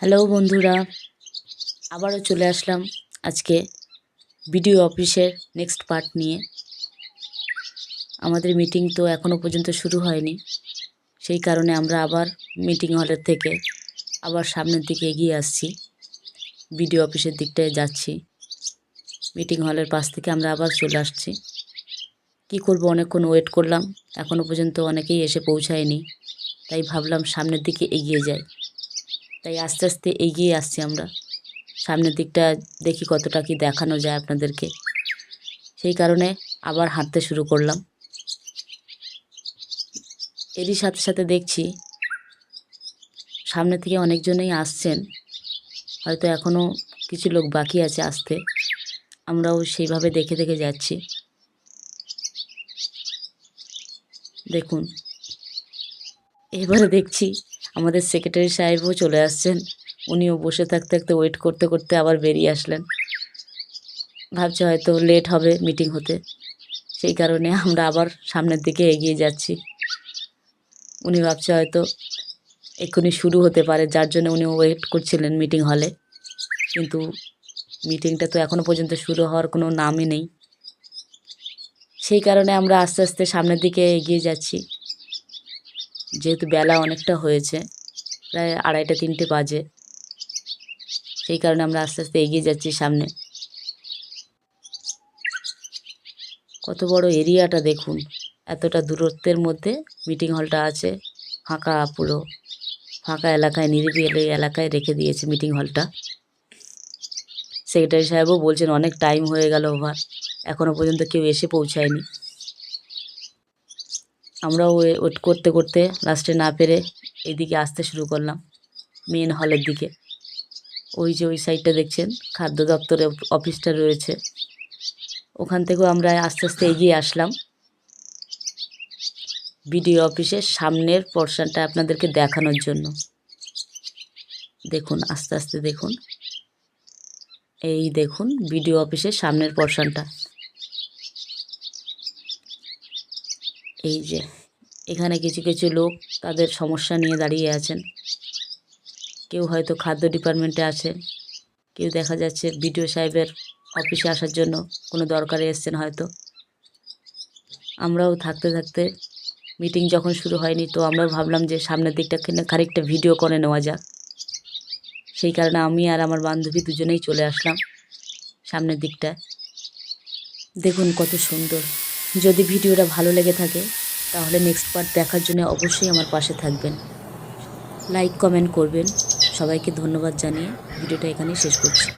Hello বন্ধুরা, আবারও চলে আসলাম আজকে বিডিও অফিসের নেক্সট পার্ট নিয়ে। আমাদের মিটিং তো এখনও পর্যন্ত শুরু হয়নি, সেই কারণে আমরা আবার মিটিং হলের থেকে আবার সামনের দিকে এগিয়ে আসছি, বিডিও অফিসের দিকটায় যাচ্ছি। মিটিং হলের পাশ থেকে আমরা আবার চলে আসছি। কি করব, অনেকক্ষণ ওয়েট করলাম, এখনও পর্যন্ত অনেকেই এসে পৌঁছায়নি, তাই ভাবলাম সামনের দিকে এগিয়ে যাই। তাই আস্তে আস্তে এগিয়ে আসছি আমরা সামনের দিকটা, দেখি কতটা কি দেখানো যায় আপনাদেরকে। সেই কারণে আবার হাঁটতে শুরু করলাম। এরই সাথে সাথে দেখছি সামনে থেকে অনেকজনেই আসছেন, হয়তো এখনও কিছু লোক বাকি আছে আসতে। আমরাও সেইভাবে দেখে দেখে যাচ্ছি। দেখুন, এবারে দেখছি আমাদের সেক্রেটারি সাহেবও চলে আসছেন। উনিও বসে থাকতে থাকতে ওয়েট করতে করতে আবার বেরিয়ে আসলেন। ভাবছে হয়তো লেট হবে মিটিং হতে, সেই কারণে আমরা আবার সামনের দিকে এগিয়ে যাচ্ছি। উনি ভাবছে হয়তো এক্ষুনি শুরু হতে পারে, যার জন্য উনি ওয়েট করছিলেন মিটিং হলে। কিন্তু মিটিংটা তো এখনও পর্যন্ত শুরু হওয়ার কোনো নামই নেই। সেই কারণে আমরা আস্তে আস্তে সামনের দিকে এগিয়ে যাচ্ছি। যেহেতু বেলা অনেকটা হয়েছে, প্রায় 2:30-3টে বাজে, সেই কারণে আমরা আস্তে আস্তে এগিয়ে যাচ্ছি সামনে। কত বড় এরিয়াটা দেখুন, এতটা দূরত্বের মধ্যে মিটিং হলটা আছে। ফাঁকা, পুরো ফাঁকা এলাকায়, নিরিবিলি এলাকায় রেখে দিয়েছে মিটিং হলটা। সেক্রেটারি সাহেবও বলছেন অনেক টাইম হয়ে গেল ওভার, এখনও পর্যন্ত কেউ এসে পৌঁছায়নি। আমরাও ওয়েট করতে করতে লাস্টে না পেরে এইদিকে আসতে শুরু করলাম, মেন হলের দিকে। ওই যে ওই সাইডটা দেখছেন, খাদ্য দপ্তরের অফিসটা রয়েছে, ওখান থেকেও আমরা আস্তে আস্তে এগিয়ে আসলাম বিডিও অফিসের সামনের পোর্শনটা আপনাদেরকে দেখানোর জন্য। দেখুন, আস্তে আস্তে দেখুন, এই দেখুন বিডিও অফিসের সামনের পোর্শনটা। এই যে এখানে কিছু কিছু লোক তাদের সমস্যা নিয়ে দাঁড়িয়ে আছেন। কেউ হয়তো খাদ্য ডিপার্টমেন্টে আছেন, কেউ দেখা যাচ্ছে বিডিও সাহেবের অফিসে আসার জন্য কোনো দরকারে এসছেন হয়তো। আমরাও থাকতে থাকতে মিটিং যখন শুরু হয়নি, তো আমরাও ভাবলাম যে সামনের দিকটা খানিকটা ভিডিও করে নেওয়া যাক। সেই কারণে আমি আর আমার বান্ধবী দুজনেই চলে আসলাম সামনের দিকটায়। দেখুন কত সুন্দর। যদি ভিডিওটা ভালো লেগে থাকে তাহলে নেক্সট পার্ট দেখার জন্য অবশ্যই আমার পাশে থাকবেন, লাইক কমেন্ট করবেন। সবাইকে ধন্যবাদ জানিয়ে ভিডিওটা এখানেই শেষ করছি।